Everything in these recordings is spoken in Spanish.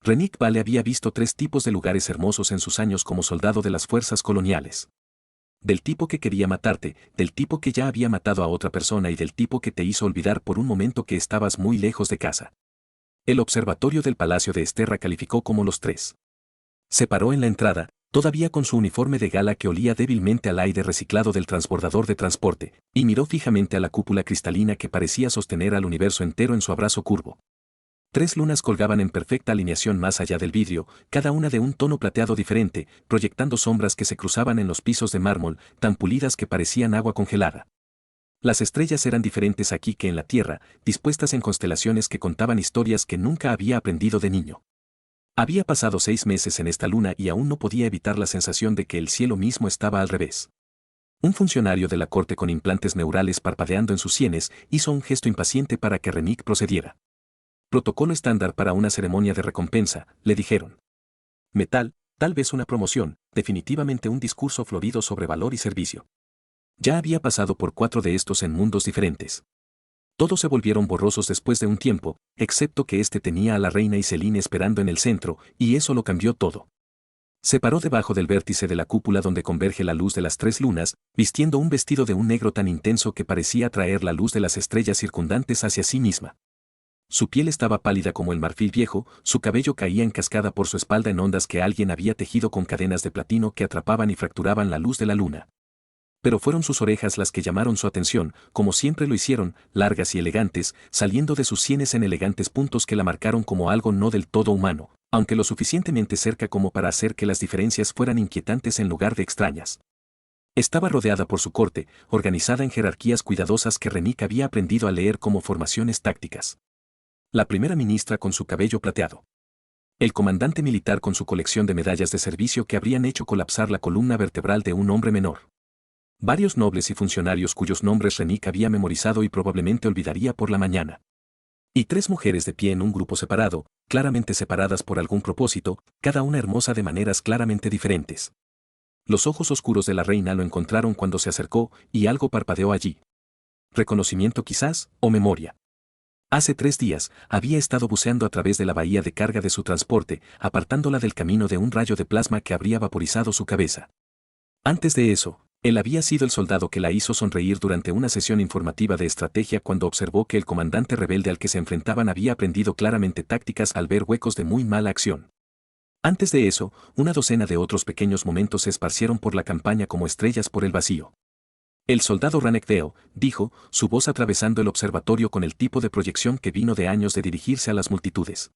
Renick Vale había visto tres tipos de lugares hermosos en sus años como soldado de las fuerzas coloniales. Del tipo que quería matarte, del tipo que ya había matado a otra persona y del tipo que te hizo olvidar por un momento que estabas muy lejos de casa. El observatorio del Palacio de Esterra calificó como los tres. Se paró en la entrada, todavía con su uniforme de gala que olía débilmente al aire reciclado del transbordador de transporte, y miró fijamente a la cúpula cristalina que parecía sostener al universo entero en su abrazo curvo. Tres lunas colgaban en perfecta alineación más allá del vidrio, cada una de un tono plateado diferente, proyectando sombras que se cruzaban en los pisos de mármol, tan pulidas que parecían agua congelada. Las estrellas eran diferentes aquí que en la Tierra, dispuestas en constelaciones que contaban historias que nunca había aprendido de niño. Había pasado 6 meses en esta luna y aún no podía evitar la sensación de que el cielo mismo estaba al revés. Un funcionario de la corte con implantes neurales parpadeando en sus sienes hizo un gesto impaciente para que Renick procediera. Protocolo estándar para una ceremonia de recompensa, le dijeron. Metal, tal vez una promoción, definitivamente un discurso florido sobre valor y servicio. Ya había pasado por 4 de estos en mundos diferentes. Todos se volvieron borrosos después de un tiempo, excepto que este tenía a la reina Iselin esperando en el centro, y eso lo cambió todo. Se paró debajo del vértice de la cúpula donde converge la luz de las 3 lunas, vistiendo un vestido de un negro tan intenso que parecía atraer la luz de las estrellas circundantes hacia sí misma. Su piel estaba pálida como el marfil viejo, su cabello caía en cascada por su espalda en ondas que alguien había tejido con cadenas de platino que atrapaban y fracturaban la luz de la luna. Pero fueron sus orejas las que llamaron su atención, como siempre lo hicieron, largas y elegantes, saliendo de sus sienes en elegantes puntos que la marcaron como algo no del todo humano, aunque lo suficientemente cerca como para hacer que las diferencias fueran inquietantes en lugar de extrañas. Estaba rodeada por su corte, organizada en jerarquías cuidadosas que Renick había aprendido a leer como formaciones tácticas. La primera ministra con su cabello plateado. El comandante militar con su colección de medallas de servicio que habrían hecho colapsar la columna vertebral de un hombre menor. Varios nobles y funcionarios cuyos nombres Renick había memorizado y probablemente olvidaría por la mañana. Y 3 mujeres de pie en un grupo separado, claramente separadas por algún propósito, cada una hermosa de maneras claramente diferentes. Los ojos oscuros de la reina lo encontraron cuando se acercó y algo parpadeó allí. Reconocimiento quizás, o memoria. Hace 3 días, había estado buceando a través de la bahía de carga de su transporte, apartándola del camino de un rayo de plasma que habría vaporizado su cabeza. Antes de eso, él había sido el soldado que la hizo sonreír durante una sesión informativa de estrategia cuando observó que el comandante rebelde al que se enfrentaban había aprendido claramente tácticas al ver huecos de muy mala acción. Antes de eso, una docena de otros pequeños momentos se esparcieron por la campaña como estrellas por el vacío. El soldado Renick Vale, dijo, su voz atravesando el observatorio con el tipo de proyección que vino de años de dirigirse a las multitudes.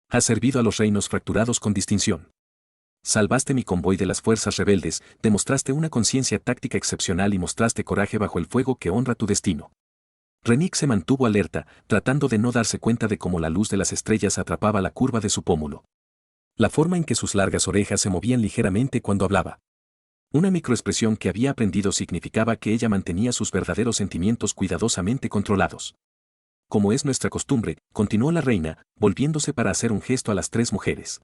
Has servido a los reinos fracturados con distinción. Salvaste mi convoy de las fuerzas rebeldes, demostraste una conciencia táctica excepcional y mostraste coraje bajo el fuego que honra tu destino. Renick se mantuvo alerta, tratando de no darse cuenta de cómo la luz de las estrellas atrapaba la curva de su pómulo. La forma en que sus largas orejas se movían ligeramente cuando hablaba. Una microexpresión que había aprendido significaba que ella mantenía sus verdaderos sentimientos cuidadosamente controlados. Como es nuestra costumbre, continuó la reina, volviéndose para hacer un gesto a las 3 mujeres.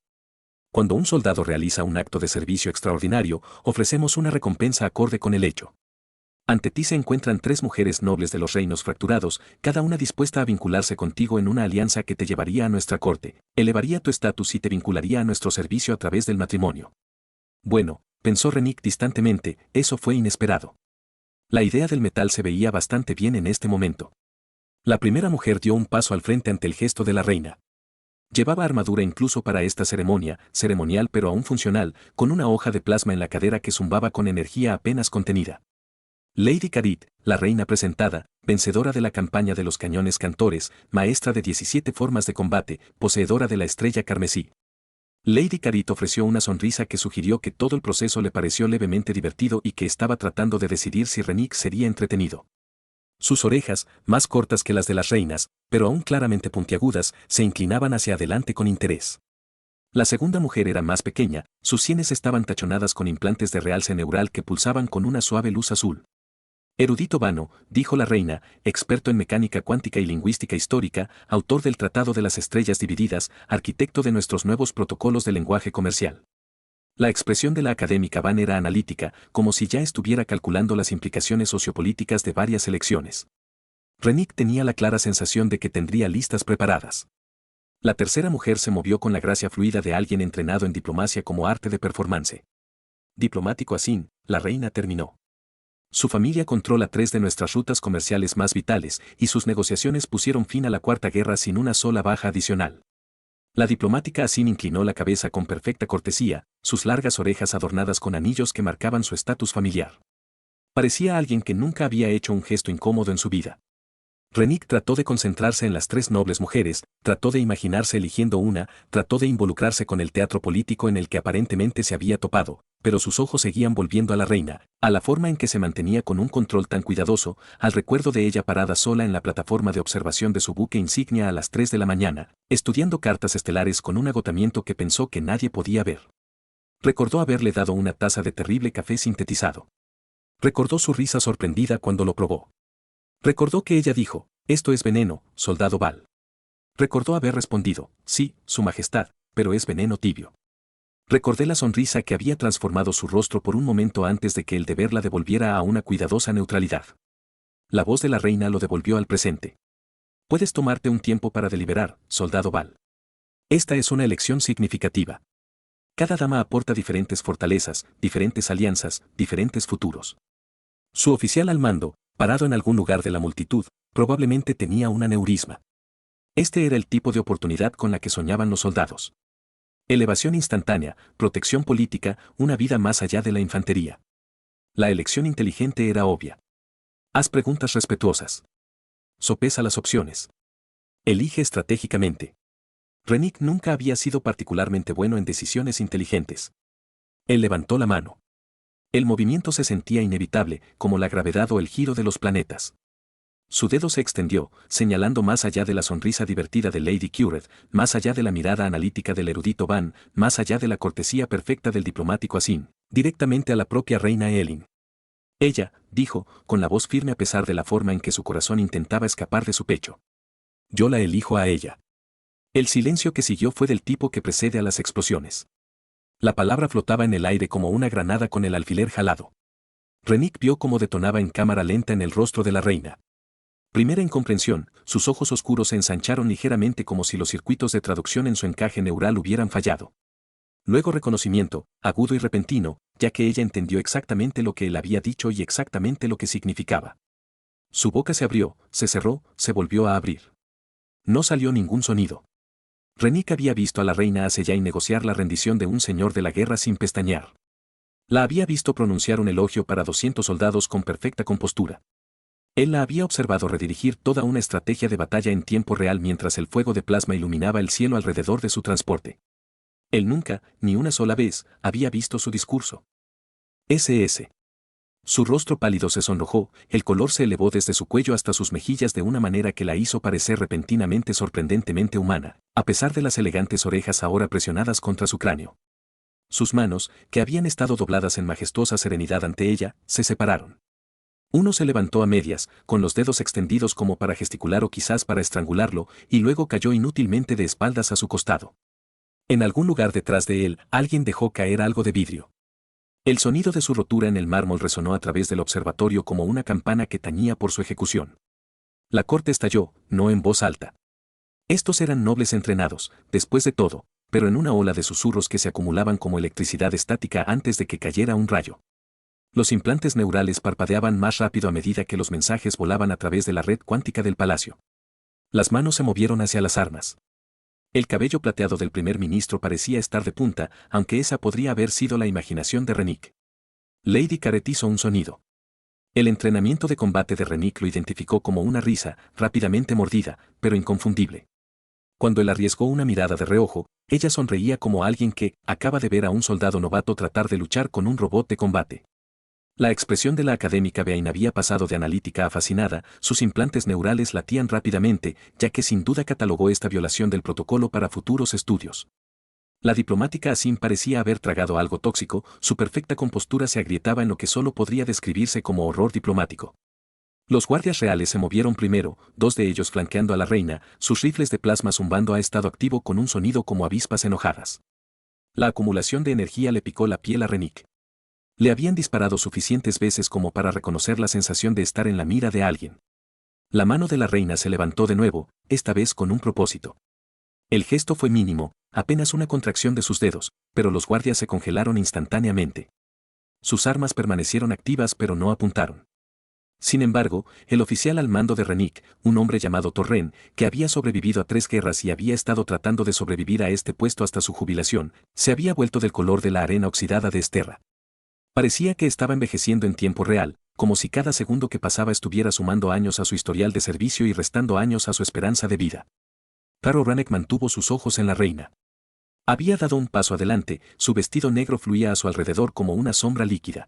Cuando un soldado realiza un acto de servicio extraordinario, ofrecemos una recompensa acorde con el hecho. Ante ti se encuentran 3 mujeres nobles de los reinos fracturados, cada una dispuesta a vincularse contigo en una alianza que te llevaría a nuestra corte, elevaría tu estatus y te vincularía a nuestro servicio a través del matrimonio. Bueno, pensó Renick distantemente, eso fue inesperado. La idea del metal se veía bastante bien en este momento. La primera mujer dio un paso al frente ante el gesto de la reina. Llevaba armadura incluso para esta ceremonia, ceremonial pero aún funcional, con una hoja de plasma en la cadera que zumbaba con energía apenas contenida. Lady Carit, la reina presentada, vencedora de la campaña de los cañones cantores, maestra de 17 formas de combate, poseedora de la estrella carmesí. Lady Carit ofreció una sonrisa que sugirió que todo el proceso le pareció levemente divertido y que estaba tratando de decidir si Renick sería entretenido. Sus orejas, más cortas que las de las reinas, pero aún claramente puntiagudas, se inclinaban hacia adelante con interés. La segunda mujer era más pequeña, sus sienes estaban tachonadas con implantes de realce neural que pulsaban con una suave luz azul. Erudito vano, dijo la reina, experto en mecánica cuántica y lingüística histórica, autor del Tratado de las Estrellas Divididas, arquitecto de nuestros nuevos protocolos de lenguaje comercial. La expresión de la académica Van era analítica, como si ya estuviera calculando las implicaciones sociopolíticas de varias elecciones. Renick tenía la clara sensación de que tendría listas preparadas. La tercera mujer se movió con la gracia fluida de alguien entrenado en diplomacia como arte de performance. Diplomático así, la reina terminó. Su familia controla 3 de nuestras rutas comerciales más vitales y sus negociaciones pusieron fin a la Cuarta Guerra sin una sola baja adicional. La diplomática Asin inclinó la cabeza con perfecta cortesía, sus largas orejas adornadas con anillos que marcaban su estatus familiar. Parecía alguien que nunca había hecho un gesto incómodo en su vida. Renick trató de concentrarse en las 3 nobles mujeres, trató de imaginarse eligiendo una, trató de involucrarse con el teatro político en el que aparentemente se había topado, pero sus ojos seguían volviendo a la reina, a la forma en que se mantenía con un control tan cuidadoso, al recuerdo de ella parada sola en la plataforma de observación de su buque insignia a las 3 de la mañana, estudiando cartas estelares con un agotamiento que pensó que nadie podía ver. Recordó haberle dado una taza de terrible café sintetizado. Recordó su risa sorprendida cuando lo probó. Recordó que ella dijo, «Esto es veneno, soldado Val». Recordó haber respondido, «Sí, su majestad, pero es veneno tibio». Recordé la sonrisa que había transformado su rostro por un momento antes de que el deber la devolviera a una cuidadosa neutralidad. La voz de la reina lo devolvió al presente. «Puedes tomarte un tiempo para deliberar, soldado Val. Esta es una elección significativa. Cada dama aporta diferentes fortalezas, diferentes alianzas, diferentes futuros». Su oficial al mando, parado en algún lugar de la multitud, probablemente tenía un aneurisma. Este era el tipo de oportunidad con la que soñaban los soldados. Elevación instantánea, protección política, una vida más allá de la infantería. La elección inteligente era obvia. Haz preguntas respetuosas. Sopesa las opciones. Elige estratégicamente. Renick nunca había sido particularmente bueno en decisiones inteligentes. Él levantó la mano. El movimiento se sentía inevitable, como la gravedad o el giro de los planetas. Su dedo se extendió, señalando más allá de la sonrisa divertida de Lady Cured, más allá de la mirada analítica del erudito Van, más allá de la cortesía perfecta del diplomático Asin, directamente a la propia reina Elin. Ella, dijo, con la voz firme a pesar de la forma en que su corazón intentaba escapar de su pecho. Yo la elijo a ella. El silencio que siguió fue del tipo que precede a las explosiones. La palabra flotaba en el aire como una granada con el alfiler jalado. Renick vio cómo detonaba en cámara lenta en el rostro de la reina. Primera incomprensión, sus ojos oscuros se ensancharon ligeramente como si los circuitos de traducción en su encaje neural hubieran fallado. Luego reconocimiento, agudo y repentino, ya que ella entendió exactamente lo que él había dicho y exactamente lo que significaba. Su boca se abrió, se cerró, se volvió a abrir. No salió ningún sonido. Renick había visto a la reina hace ya y negociar la rendición de un señor de la guerra sin pestañear. La había visto pronunciar un elogio para 200 soldados con perfecta compostura. Él la había observado redirigir toda una estrategia de batalla en tiempo real mientras el fuego de plasma iluminaba el cielo alrededor de su transporte. Él nunca, ni una sola vez, había visto su discurso. SS. Su rostro pálido se sonrojó, el color se elevó desde su cuello hasta sus mejillas de una manera que la hizo parecer repentinamente sorprendentemente humana, a pesar de las elegantes orejas ahora presionadas contra su cráneo. Sus manos, que habían estado dobladas en majestuosa serenidad ante ella, se separaron. Uno se levantó a medias, con los dedos extendidos como para gesticular o quizás para estrangularlo, y luego cayó inútilmente de espaldas a su costado. En algún lugar detrás de él, alguien dejó caer algo de vidrio. El sonido de su rotura en el mármol resonó a través del observatorio como una campana que tañía por su ejecución. La corte estalló, no en voz alta. Estos eran nobles entrenados, después de todo, pero en una ola de susurros que se acumulaban como electricidad estática antes de que cayera un rayo. Los implantes neurales parpadeaban más rápido a medida que los mensajes volaban a través de la red cuántica del palacio. Las manos se movieron hacia las armas. El cabello plateado del primer ministro parecía estar de punta, aunque esa podría haber sido la imaginación de Renick. Lady Caret hizo un sonido. El entrenamiento de combate de Renick lo identificó como una risa, rápidamente mordida, pero inconfundible. Cuando él arriesgó una mirada de reojo, ella sonreía como alguien que acaba de ver a un soldado novato tratar de luchar con un robot de combate. La expresión de la académica Beain había pasado de analítica a fascinada, sus implantes neurales latían rápidamente, ya que sin duda catalogó esta violación del protocolo para futuros estudios. La diplomática Asin parecía haber tragado algo tóxico, su perfecta compostura se agrietaba en lo que solo podría describirse como horror diplomático. Los guardias reales se movieron primero, 2 de ellos flanqueando a la reina, sus rifles de plasma zumbando a estado activo con un sonido como avispas enojadas. La acumulación de energía le picó la piel a Renick. Le habían disparado suficientes veces como para reconocer la sensación de estar en la mira de alguien. La mano de la reina se levantó de nuevo, esta vez con un propósito. El gesto fue mínimo, apenas una contracción de sus dedos, pero los guardias se congelaron instantáneamente. Sus armas permanecieron activas pero no apuntaron. Sin embargo, el oficial al mando de Renick, un hombre llamado Torren, que había sobrevivido a 3 guerras y había estado tratando de sobrevivir a este puesto hasta su jubilación, se había vuelto del color de la arena oxidada de Esterra. Parecía que estaba envejeciendo en tiempo real, como si cada segundo que pasaba estuviera sumando años a su historial de servicio y restando años a su esperanza de vida. Caro Ranek mantuvo sus ojos en la reina. Había dado un paso adelante, su vestido negro fluía a su alrededor como una sombra líquida.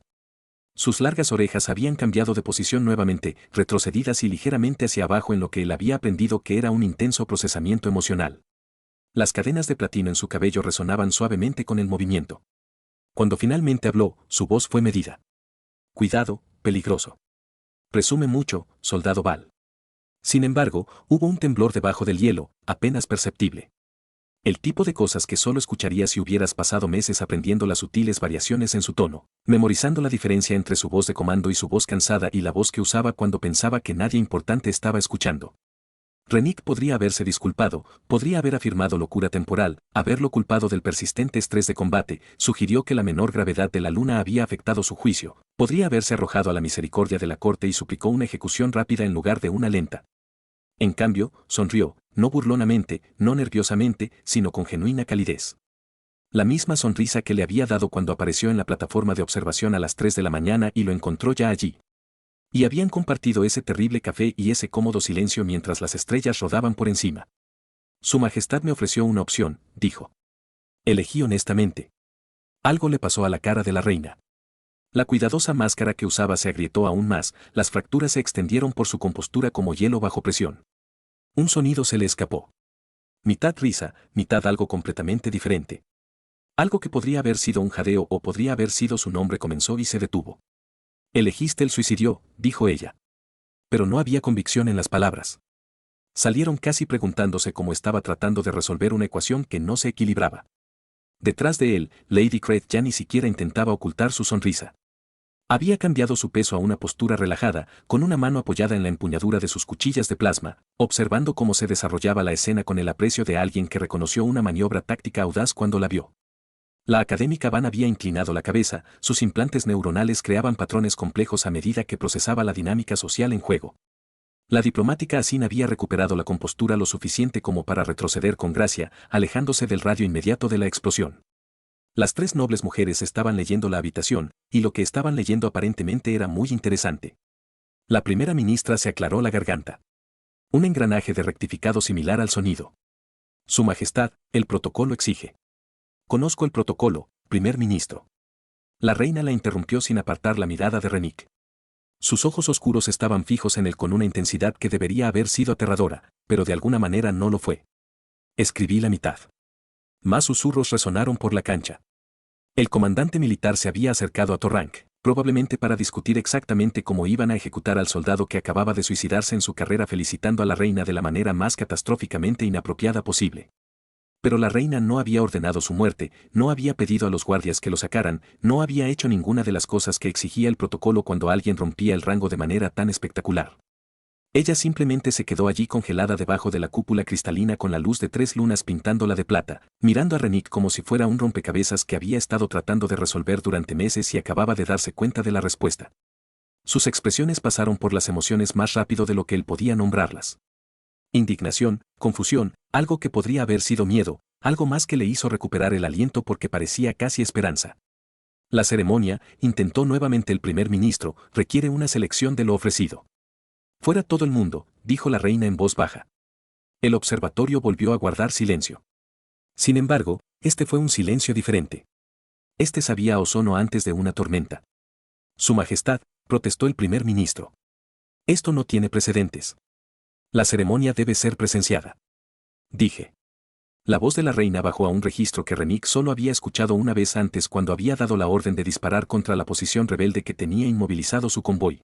Sus largas orejas habían cambiado de posición nuevamente, retrocedidas y ligeramente hacia abajo en lo que él había aprendido que era un intenso procesamiento emocional. Las cadenas de platino en su cabello resonaban suavemente con el movimiento. Cuando finalmente habló, su voz fue medida. Cuidado, peligroso. Presume mucho, soldado Val. Sin embargo, hubo un temblor debajo del hielo, apenas perceptible. El tipo de cosas que solo escucharías si hubieras pasado meses aprendiendo las sutiles variaciones en su tono, memorizando la diferencia entre su voz de comando y su voz cansada y la voz que usaba cuando pensaba que nadie importante estaba escuchando. Renick podría haberse disculpado, podría haber afirmado locura temporal, haberlo culpado del persistente estrés de combate, sugirió que la menor gravedad de la luna había afectado su juicio, podría haberse arrojado a la misericordia de la corte y suplicó una ejecución rápida en lugar de una lenta. En cambio, sonrió, no burlonamente, no nerviosamente, sino con genuina calidez. La misma sonrisa que le había dado cuando apareció en la plataforma de observación a las 3 de la mañana y lo encontró ya allí. Y habían compartido ese terrible café y ese cómodo silencio mientras las estrellas rodaban por encima. Su Majestad me ofreció una opción, dijo. Elegí honestamente. Algo le pasó a la cara de la reina. La cuidadosa máscara que usaba se agrietó aún más, las fracturas se extendieron por su compostura como hielo bajo presión. Un sonido se le escapó. Mitad risa, mitad algo completamente diferente. Algo que podría haber sido un jadeo o podría haber sido su nombre comenzó y se detuvo. Elegiste el suicidio, dijo ella. Pero no había convicción en las palabras. Salieron casi preguntándose cómo estaba tratando de resolver una ecuación que no se equilibraba. Detrás de él, Lady Craig ya ni siquiera intentaba ocultar su sonrisa. Había cambiado su peso a una postura relajada, con una mano apoyada en la empuñadura de sus cuchillas de plasma, observando cómo se desarrollaba la escena con el aprecio de alguien que reconoció una maniobra táctica audaz cuando la vio. La académica Van había inclinado la cabeza, sus implantes neuronales creaban patrones complejos a medida que procesaba la dinámica social en juego. La diplomática Asin había recuperado la compostura lo suficiente como para retroceder con gracia, alejándose del radio inmediato de la explosión. Las 3 nobles mujeres estaban leyendo la habitación, y lo que estaban leyendo aparentemente era muy interesante. La primera ministra se aclaró la garganta. Un engranaje de rectificado similar al sonido. Su Majestad, el protocolo exige. Conozco el protocolo, primer ministro. La reina la interrumpió sin apartar la mirada de Renick. Sus ojos oscuros estaban fijos en él con una intensidad que debería haber sido aterradora, pero de alguna manera no lo fue. Escribí la mitad. Más susurros resonaron por la cancha. El comandante militar se había acercado a Torrank, probablemente para discutir exactamente cómo iban a ejecutar al soldado que acababa de suicidarse en su carrera felicitando a la reina de la manera más catastróficamente inapropiada posible. Pero la reina no había ordenado su muerte, no había pedido a los guardias que lo sacaran, no había hecho ninguna de las cosas que exigía el protocolo cuando alguien rompía el rango de manera tan espectacular. Ella simplemente se quedó allí congelada debajo de la cúpula cristalina con la luz de 3 lunas pintándola de plata, mirando a Renick como si fuera un rompecabezas que había estado tratando de resolver durante meses y acababa de darse cuenta de la respuesta. Sus expresiones pasaron por las emociones más rápido de lo que él podía nombrarlas. Indignación, confusión, algo que podría haber sido miedo, algo más que le hizo recuperar el aliento porque parecía casi esperanza. La ceremonia, intentó nuevamente el primer ministro, requiere una selección de lo ofrecido. Fuera todo el mundo, dijo la reina en voz baja. El observatorio volvió a guardar silencio. Sin embargo, este fue un silencio diferente. Este sabía a ozono antes de una tormenta. Su Majestad, protestó el primer ministro. Esto no tiene precedentes. La ceremonia debe ser presenciada. Dije. La voz de la reina bajó a un registro que Renick solo había escuchado una vez antes cuando había dado la orden de disparar contra la posición rebelde que tenía inmovilizado su convoy.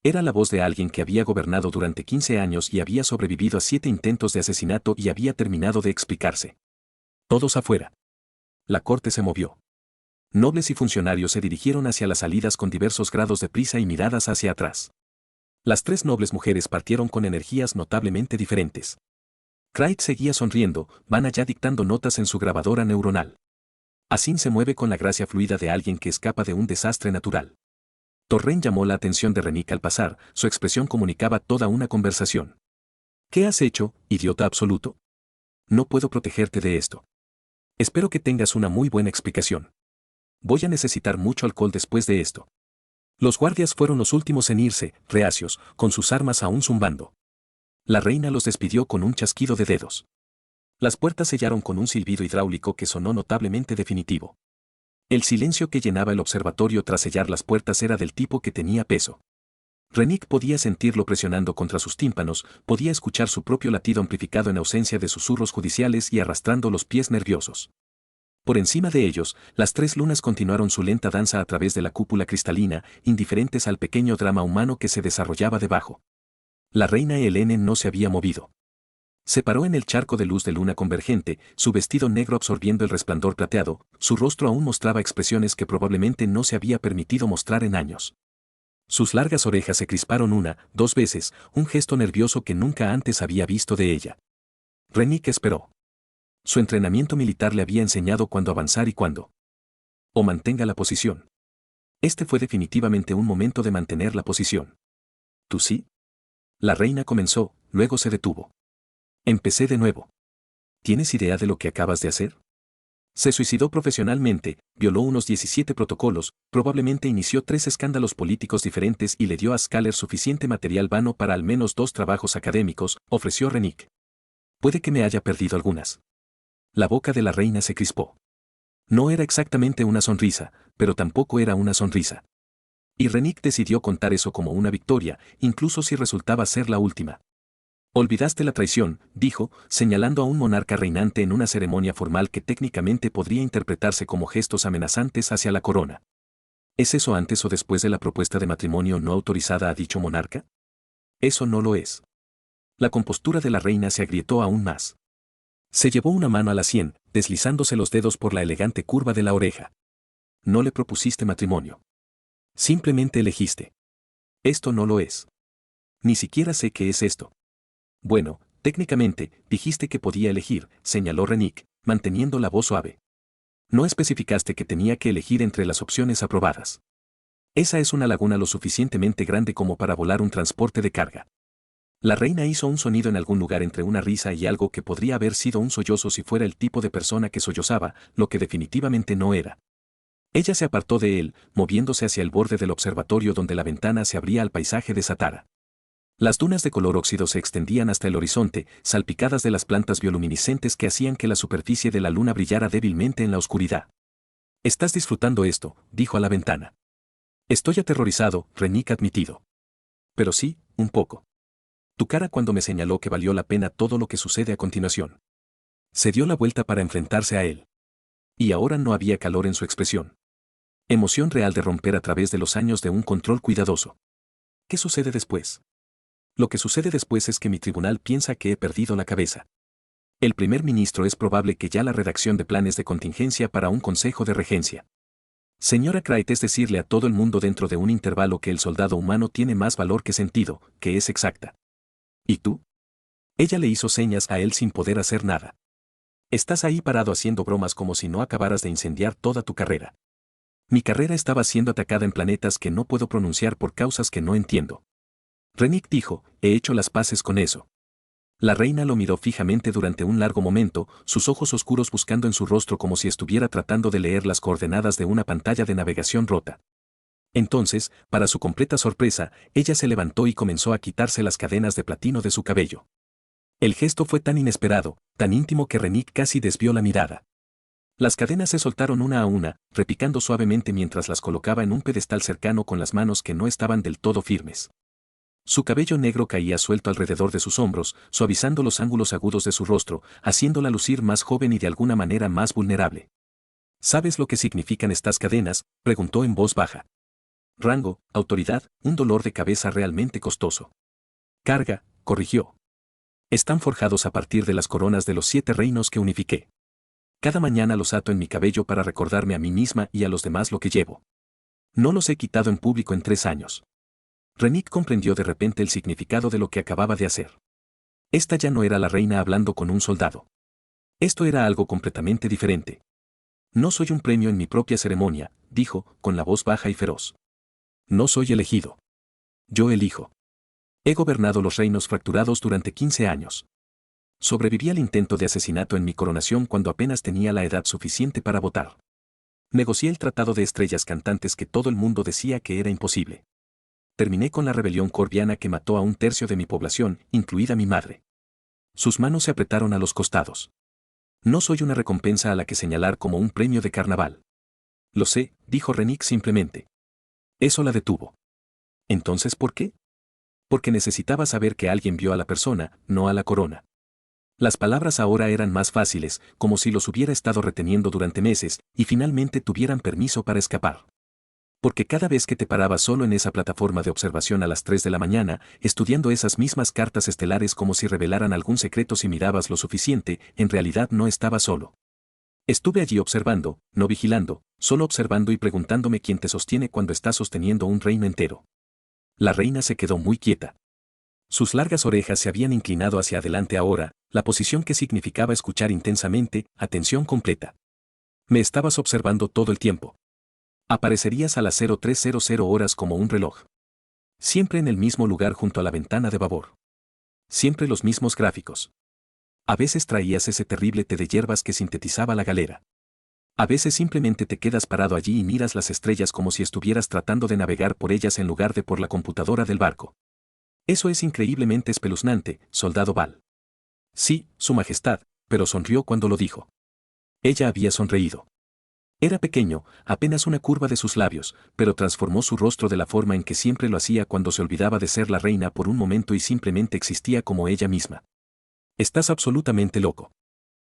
Era la voz de alguien que había gobernado durante 15 años y había sobrevivido a 7 intentos de asesinato y había terminado de explicarse. Todos afuera. La corte se movió. Nobles y funcionarios se dirigieron hacia las salidas con diversos grados de prisa y miradas hacia atrás. Las 3 nobles mujeres partieron con energías notablemente diferentes. Craig seguía sonriendo, Vanna ya dictando notas en su grabadora neuronal. Así se mueve con la gracia fluida de alguien que escapa de un desastre natural. Torren llamó la atención de Renick al pasar, su expresión comunicaba toda una conversación. ¿Qué has hecho, idiota absoluto? No puedo protegerte de esto. Espero que tengas una muy buena explicación. Voy a necesitar mucho alcohol después de esto. Los guardias fueron los últimos en irse, reacios, con sus armas aún zumbando. La reina los despidió con un chasquido de dedos. Las puertas sellaron con un silbido hidráulico que sonó notablemente definitivo. El silencio que llenaba el observatorio tras sellar las puertas era del tipo que tenía peso. Renick podía sentirlo presionando contra sus tímpanos, podía escuchar su propio latido amplificado en ausencia de susurros judiciales y arrastrando los pies nerviosos. Por encima de ellos, las tres lunas continuaron su lenta danza a través de la cúpula cristalina, indiferentes al pequeño drama humano que se desarrollaba debajo. La reina Helene no se había movido. Se paró en el charco de luz de luna convergente, su vestido negro absorbiendo el resplandor plateado, su rostro aún mostraba expresiones que probablemente no se había permitido mostrar en años. Sus largas orejas se crisparon dos veces, un gesto nervioso que nunca antes había visto de ella. Renick esperó. Su entrenamiento militar le había enseñado cuándo avanzar y cuándo. O mantenga la posición. Este fue definitivamente un momento de mantener la posición. ¿Tú sí? La reina comenzó, luego se detuvo. Empecé de nuevo. ¿Tienes idea de lo que acabas de hacer? Se suicidó profesionalmente, violó unos 17 protocolos, probablemente inició 3 escándalos políticos diferentes y le dio a Scaler suficiente material vano para al menos 2 trabajos académicos, ofreció Renick. Puede que me haya perdido algunas. La boca de la reina se crispó. No era exactamente una sonrisa, pero tampoco era una sonrisa. Y Renick decidió contar eso como una victoria, incluso si resultaba ser la última. Olvidaste la traición, dijo, señalando a un monarca reinante en una ceremonia formal que técnicamente podría interpretarse como gestos amenazantes hacia la corona. ¿Es eso antes o después de la propuesta de matrimonio no autorizada a dicho monarca? Eso no lo es. La compostura de la reina se agrietó aún más. Se llevó una mano a la sien, deslizándose los dedos por la elegante curva de la oreja. No le propusiste matrimonio. Simplemente elegiste. Esto no lo es. Ni siquiera sé qué es esto. Bueno, técnicamente, dijiste que podía elegir, señaló Renick, manteniendo la voz suave. No especificaste que tenía que elegir entre las opciones aprobadas. Esa es una laguna lo suficientemente grande como para volar un transporte de carga. La reina hizo un sonido en algún lugar entre una risa y algo que podría haber sido un sollozo si fuera el tipo de persona que sollozaba, lo que definitivamente no era. Ella se apartó de él, moviéndose hacia el borde del observatorio donde la ventana se abría al paisaje de Satara. Las dunas de color óxido se extendían hasta el horizonte, salpicadas de las plantas bioluminiscentes que hacían que la superficie de la luna brillara débilmente en la oscuridad. «Estás disfrutando esto», dijo a la ventana. «Estoy aterrorizado», Renick admitido. «Pero sí, un poco. Tu cara cuando me señaló que valió la pena todo lo que sucede a continuación». Se dio la vuelta para enfrentarse a él. Y ahora no había calor en su expresión. Emoción real de romper a través de los años de un control cuidadoso. ¿Qué sucede después? Lo que sucede después es que mi tribunal piensa que he perdido la cabeza. El primer ministro es probable que ya la redacción de planes de contingencia para un consejo de regencia. Señora Craig, es decirle a todo el mundo dentro de un intervalo que el soldado humano tiene más valor que sentido, que es exacta. ¿Y tú? Ella le hizo señas a él sin poder hacer nada. Estás ahí parado haciendo bromas como si no acabaras de incendiar toda tu carrera. Mi carrera estaba siendo atacada en planetas que no puedo pronunciar por causas que no entiendo. Renick dijo, he hecho las paces con eso. La reina lo miró fijamente durante un largo momento, sus ojos oscuros buscando en su rostro como si estuviera tratando de leer las coordenadas de una pantalla de navegación rota. Entonces, para su completa sorpresa, ella se levantó y comenzó a quitarse las cadenas de platino de su cabello. El gesto fue tan inesperado, tan íntimo que Renick casi desvió la mirada. Las cadenas se soltaron una a una, repicando suavemente mientras las colocaba en un pedestal cercano con las manos que no estaban del todo firmes. Su cabello negro caía suelto alrededor de sus hombros, suavizando los ángulos agudos de su rostro, haciéndola lucir más joven y de alguna manera más vulnerable. ¿Sabes lo que significan estas cadenas?, preguntó en voz baja. Rango, autoridad, un dolor de cabeza realmente costoso. Carga, corrigió. Están forjados a partir de las coronas de los 7 reinos que unifiqué. Cada mañana los ato en mi cabello para recordarme a mí misma y a los demás lo que llevo. No los he quitado en público en 3 años. Renick comprendió de repente el significado de lo que acababa de hacer. Esta ya no era la reina hablando con un soldado. Esto era algo completamente diferente. No soy un premio en mi propia ceremonia, dijo, con la voz baja y feroz. No soy elegido. Yo elijo. He gobernado los reinos fracturados durante 15 años. Sobreviví al intento de asesinato en mi coronación cuando apenas tenía la edad suficiente para votar. Negocié el tratado de estrellas cantantes que todo el mundo decía que era imposible. Terminé con la rebelión corviana que mató a un tercio de mi población, incluida mi madre. Sus manos se apretaron a los costados. No soy una recompensa a la que señalar como un premio de carnaval. Lo sé, dijo Renick simplemente. Eso la detuvo. ¿Entonces por qué? Porque necesitaba saber que alguien vio a la persona, no a la corona. Las palabras ahora eran más fáciles, como si los hubiera estado reteniendo durante meses, y finalmente tuvieran permiso para escapar. Porque cada vez que te parabas solo en esa plataforma de observación a las 3 de la mañana, estudiando esas mismas cartas estelares como si revelaran algún secreto si mirabas lo suficiente, en realidad no estabas solo. Estuve allí observando, no vigilando, solo observando y preguntándome quién te sostiene cuando estás sosteniendo un reino entero. La reina se quedó muy quieta. Sus largas orejas se habían inclinado hacia adelante ahora, la posición que significaba escuchar intensamente, atención completa. Me estabas observando todo el tiempo. Aparecerías a las 0300 horas como un reloj. Siempre en el mismo lugar junto a la ventana de babor. Siempre los mismos gráficos. A veces traías ese terrible té de hierbas que sintetizaba la galera. A veces simplemente te quedas parado allí y miras las estrellas como si estuvieras tratando de navegar por ellas en lugar de por la computadora del barco. Eso es increíblemente espeluznante, soldado Val. Sí, Su Majestad, pero sonrió cuando lo dijo. Ella había sonreído. Era pequeño, apenas una curva de sus labios, pero transformó su rostro de la forma en que siempre lo hacía cuando se olvidaba de ser la reina por un momento y simplemente existía como ella misma. Estás absolutamente loco.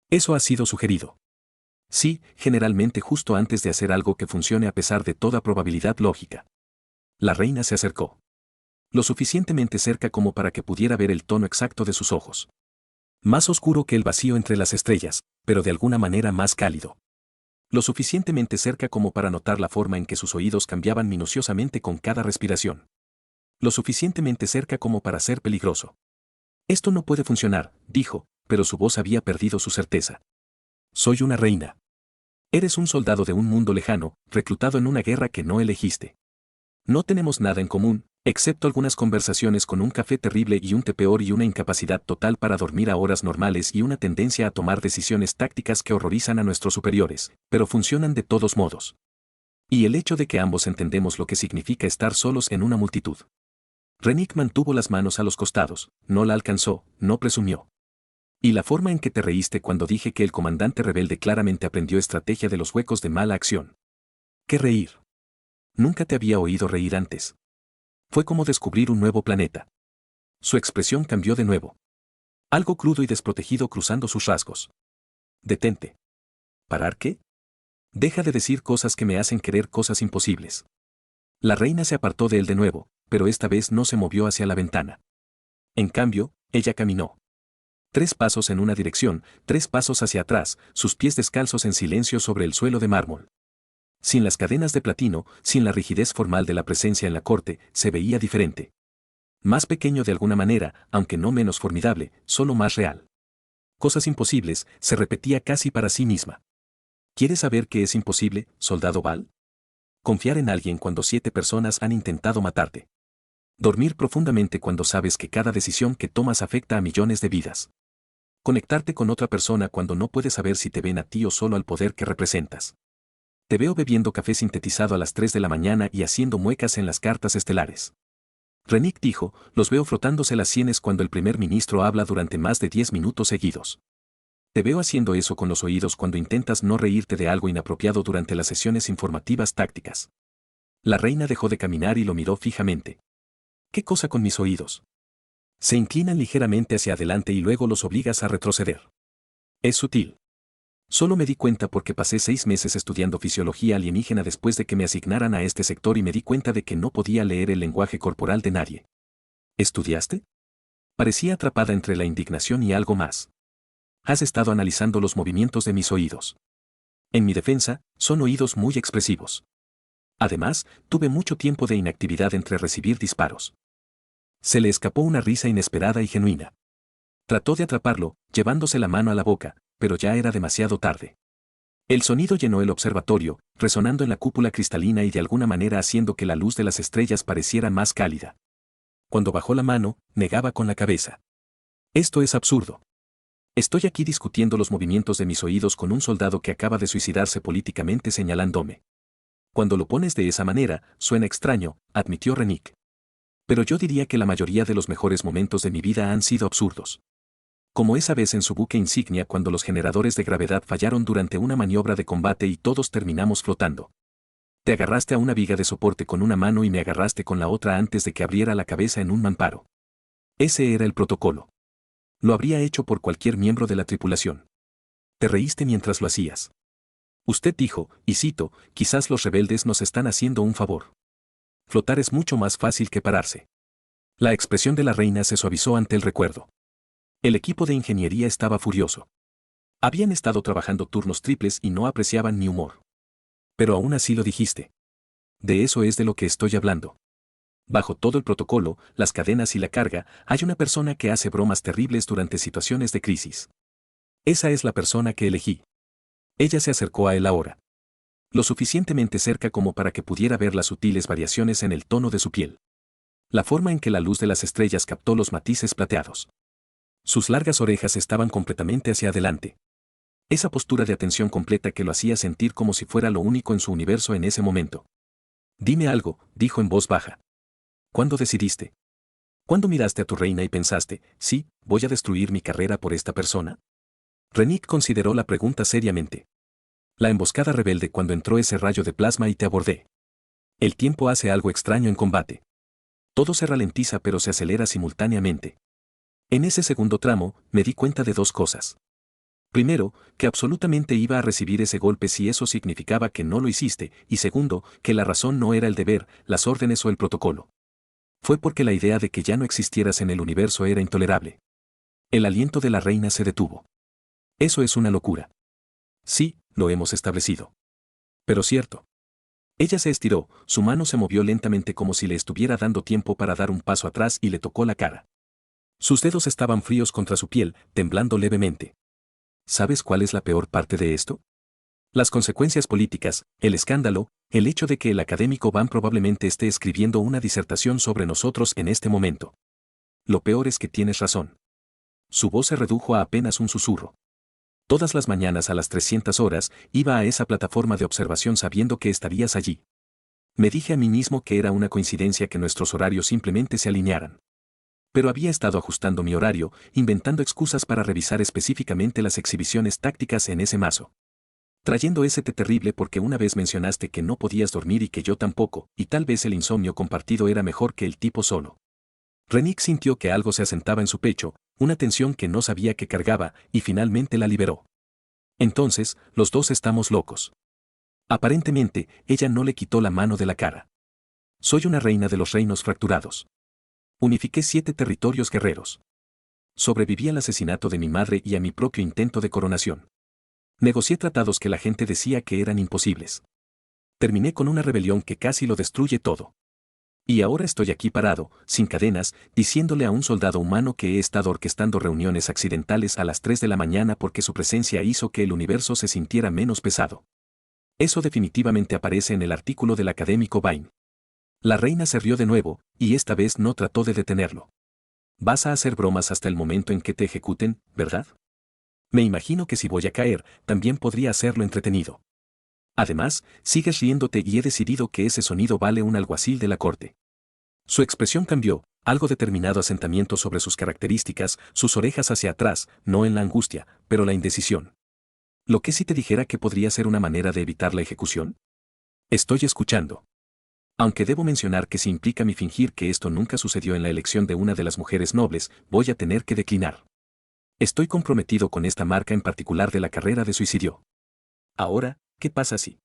Eso ha sido sugerido. Sí, generalmente justo antes de hacer algo que funcione a pesar de toda probabilidad lógica. La reina se acercó. Lo suficientemente cerca como para que pudiera ver el tono exacto de sus ojos. Más oscuro que el vacío entre las estrellas, pero de alguna manera más cálido. Lo suficientemente cerca como para notar la forma en que sus oídos cambiaban minuciosamente con cada respiración. Lo suficientemente cerca como para ser peligroso. Esto no puede funcionar, dijo, pero su voz había perdido su certeza. Soy una reina. Eres un soldado de un mundo lejano, reclutado en una guerra que no elegiste. No tenemos nada en común, excepto algunas conversaciones con un café terrible y un té peor y una incapacidad total para dormir a horas normales y una tendencia a tomar decisiones tácticas que horrorizan a nuestros superiores, pero funcionan de todos modos. Y el hecho de que ambos entendemos lo que significa estar solos en una multitud. Renick mantuvo las manos a los costados, no la alcanzó, no presumió. Y la forma en que te reíste cuando dije que el comandante rebelde claramente aprendió estrategia de los huecos de mala acción. ¿Qué reír? Nunca te había oído reír antes. Fue como descubrir un nuevo planeta. Su expresión cambió de nuevo. Algo crudo y desprotegido cruzando sus rasgos. Detente. ¿Parar qué? Deja de decir cosas que me hacen querer cosas imposibles. La reina se apartó de él de nuevo, pero esta vez no se movió hacia la ventana. En cambio, ella caminó. 3 pasos en una dirección, 3 pasos hacia atrás, sus pies descalzos en silencio sobre el suelo de mármol. Sin las cadenas de platino, sin la rigidez formal de la presencia en la corte, se veía diferente. Más pequeño de alguna manera, aunque no menos formidable, solo más real. Cosas imposibles, se repetía casi para sí misma. ¿Quieres saber qué es imposible, soldado Val? Confiar en alguien cuando 7 personas han intentado matarte. Dormir profundamente cuando sabes que cada decisión que tomas afecta a millones de vidas. Conectarte con otra persona cuando no puedes saber si te ven a ti o solo al poder que representas. Te veo bebiendo café sintetizado a las 3 de la mañana y haciendo muecas en las cartas estelares. Renick dijo, los veo frotándose las sienes cuando el primer ministro habla durante más de 10 minutos seguidos. Te veo haciendo eso con los oídos cuando intentas no reírte de algo inapropiado durante las sesiones informativas tácticas. La reina dejó de caminar y lo miró fijamente. ¿Qué cosa con mis oídos? Se inclinan ligeramente hacia adelante y luego los obligas a retroceder. Es sutil. Solo me di cuenta porque pasé 6 meses estudiando fisiología alienígena después de que me asignaran a este sector y me di cuenta de que no podía leer el lenguaje corporal de nadie. ¿Estudiaste? Parecía atrapada entre la indignación y algo más. Has estado analizando los movimientos de mis oídos. En mi defensa, son oídos muy expresivos. Además, tuve mucho tiempo de inactividad entre recibir disparos. Se le escapó una risa inesperada y genuina. Trató de atraparlo, llevándose la mano a la boca, pero ya era demasiado tarde. El sonido llenó el observatorio, resonando en la cúpula cristalina y de alguna manera haciendo que la luz de las estrellas pareciera más cálida. Cuando bajó la mano, negaba con la cabeza. Esto es absurdo. Estoy aquí discutiendo los movimientos de mis oídos con un soldado que acaba de suicidarse políticamente señalándome. Cuando lo pones de esa manera, suena extraño, admitió Rennick. Pero yo diría que la mayoría de los mejores momentos de mi vida han sido absurdos. Como esa vez en su buque insignia cuando los generadores de gravedad fallaron durante una maniobra de combate y todos terminamos flotando. Te agarraste a una viga de soporte con una mano y me agarraste con la otra antes de que abriera la cabeza en un mamparo. Ese era el protocolo. Lo habría hecho por cualquier miembro de la tripulación. Te reíste mientras lo hacías. Usted dijo, y cito, quizás los rebeldes nos están haciendo un favor. Flotar es mucho más fácil que pararse. La expresión de la reina se suavizó ante el recuerdo. El equipo de ingeniería estaba furioso. Habían estado trabajando turnos triples y no apreciaban ni humor. Pero aún así lo dijiste. De eso es de lo que estoy hablando. Bajo todo el protocolo, las cadenas y la carga, hay una persona que hace bromas terribles durante situaciones de crisis. Esa es la persona que elegí. Ella se acercó a él ahora. Lo suficientemente cerca como para que pudiera ver las sutiles variaciones en el tono de su piel. La forma en que la luz de las estrellas captó los matices plateados. Sus largas orejas estaban completamente hacia adelante. Esa postura de atención completa que lo hacía sentir como si fuera lo único en su universo en ese momento. Dime algo, dijo en voz baja. ¿Cuándo decidiste? ¿Cuándo miraste a tu reina y pensaste, sí, voy a destruir mi carrera por esta persona? Rennick consideró la pregunta seriamente. La emboscada rebelde cuando entró ese rayo de plasma y te abordé. El tiempo hace algo extraño en combate. Todo se ralentiza pero se acelera simultáneamente. En ese segundo tramo, me di cuenta de dos cosas. Primero, que absolutamente iba a recibir ese golpe si eso significaba que no lo hiciste, y segundo, que la razón no era el deber, las órdenes o el protocolo. Fue porque la idea de que ya no existieras en el universo era intolerable. El aliento de la reina se detuvo. Eso es una locura. Sí, lo hemos establecido. Pero cierto. Ella se estiró, su mano se movió lentamente como si le estuviera dando tiempo para dar un paso atrás y le tocó la cara. Sus dedos estaban fríos contra su piel, temblando levemente. ¿Sabes cuál es la peor parte de esto? Las consecuencias políticas, el escándalo, el hecho de que el académico Van probablemente esté escribiendo una disertación sobre nosotros en este momento. Lo peor es que tienes razón. Su voz se redujo a apenas un susurro. Todas las mañanas a las 300 horas, iba a esa plataforma de observación sabiendo que estarías allí. Me dije a mí mismo que era una coincidencia que nuestros horarios simplemente se alinearan. Pero había estado ajustando mi horario, inventando excusas para revisar específicamente las exhibiciones tácticas en ese mazo. Trayendo ese té terrible porque una vez mencionaste que no podías dormir y que yo tampoco, y tal vez el insomnio compartido era mejor que el tipo solo. Rennick sintió que algo se asentaba en su pecho, una tensión que no sabía que cargaba, y finalmente la liberó. Entonces, los dos estamos locos. Aparentemente, ella no le quitó la mano de la cara. Soy una reina de los reinos fracturados. Unifiqué 7 territorios guerreros. Sobreviví al asesinato de mi madre y a mi propio intento de coronación. Negocié tratados que la gente decía que eran imposibles. Terminé con una rebelión que casi lo destruye todo. Y ahora estoy aquí parado, sin cadenas, diciéndole a un soldado humano que he estado orquestando reuniones accidentales a las 3 de la mañana porque su presencia hizo que el universo se sintiera menos pesado. Eso definitivamente aparece en el artículo del académico Vine. La reina se rió de nuevo, y esta vez no trató de detenerlo. Vas a hacer bromas hasta el momento en que te ejecuten, ¿verdad? Me imagino que si voy a caer, también podría hacerlo entretenido. Además, sigues riéndote y he decidido que ese sonido vale un alguacil de la corte. Su expresión cambió, algo determinado asentamiento sobre sus características, sus orejas hacia atrás, no en la angustia, pero la indecisión. ¿Lo que si te dijera que podría ser una manera de evitar la ejecución? Estoy escuchando. Aunque debo mencionar que si implica mi fingir que esto nunca sucedió en la elección de una de las mujeres nobles, voy a tener que declinar. Estoy comprometido con esta marca en particular de la carrera de suicidio. Ahora, ¿qué pasa si?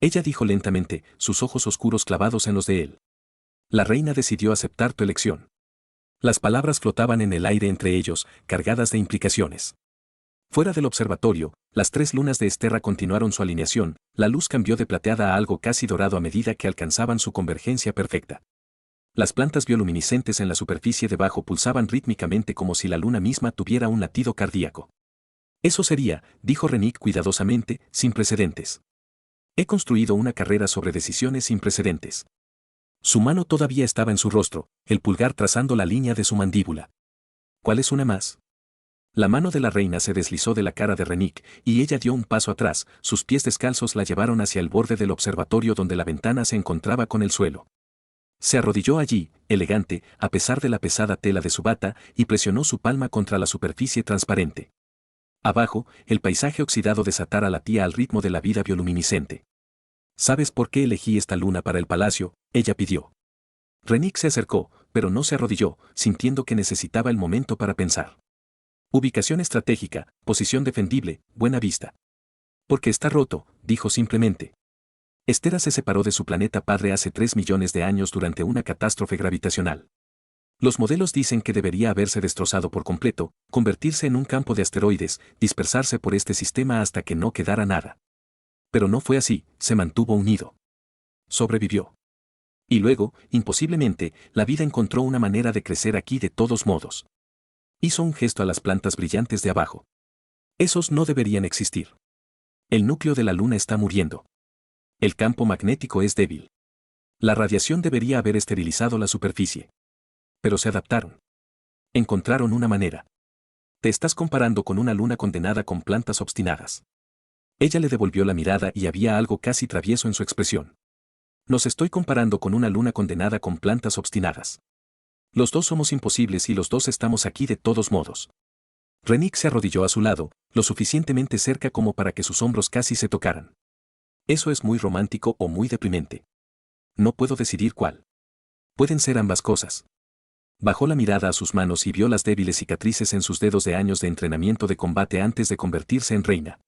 Ella dijo lentamente, sus ojos oscuros clavados en los de él. La reina decidió aceptar tu elección. Las palabras flotaban en el aire entre ellos, cargadas de implicaciones. Fuera del observatorio, las 3 lunas de Esterra continuaron su alineación, la luz cambió de plateada a algo casi dorado a medida que alcanzaban su convergencia perfecta. Las plantas bioluminiscentes en la superficie debajo pulsaban rítmicamente como si la luna misma tuviera un latido cardíaco. Eso sería, dijo Renick cuidadosamente, sin precedentes. He construido una carrera sobre decisiones sin precedentes. Su mano todavía estaba en su rostro, el pulgar trazando la línea de su mandíbula. ¿Cuál es una más? La mano de la reina se deslizó de la cara de Renick, y ella dio un paso atrás, sus pies descalzos la llevaron hacia el borde del observatorio donde la ventana se encontraba con el suelo. Se arrodilló allí, elegante, a pesar de la pesada tela de su bata, y presionó su palma contra la superficie transparente. Abajo, el paisaje oxidado desatara la tía al ritmo de la vida bioluminiscente. ¿Sabes por qué elegí esta luna para el palacio?, ella pidió. Renick se acercó, pero no se arrodilló, sintiendo que necesitaba el momento para pensar. Ubicación estratégica, posición defendible, buena vista. Porque está roto, dijo simplemente. Estera se separó de su planeta padre hace 3 millones de años durante una catástrofe gravitacional. Los modelos dicen que debería haberse destrozado por completo, convertirse en un campo de asteroides, dispersarse por este sistema hasta que no quedara nada. Pero no fue así, se mantuvo unido. Sobrevivió. Y luego, imposiblemente, la vida encontró una manera de crecer aquí de todos modos. Hizo un gesto a las plantas brillantes de abajo. Esos no deberían existir. El núcleo de la luna está muriendo. El campo magnético es débil. La radiación debería haber esterilizado la superficie. Pero se adaptaron. Encontraron una manera. Te estás comparando con una luna condenada con plantas obstinadas. Ella le devolvió la mirada y había algo casi travieso en su expresión. Nos estoy comparando con una luna condenada con plantas obstinadas. Los dos somos imposibles y los dos estamos aquí de todos modos. Renick se arrodilló a su lado, lo suficientemente cerca como para que sus hombros casi se tocaran. Eso es muy romántico o muy deprimente. No puedo decidir cuál. Pueden ser ambas cosas. Bajó la mirada a sus manos y vio las débiles cicatrices en sus dedos de años de entrenamiento de combate antes de convertirse en reina.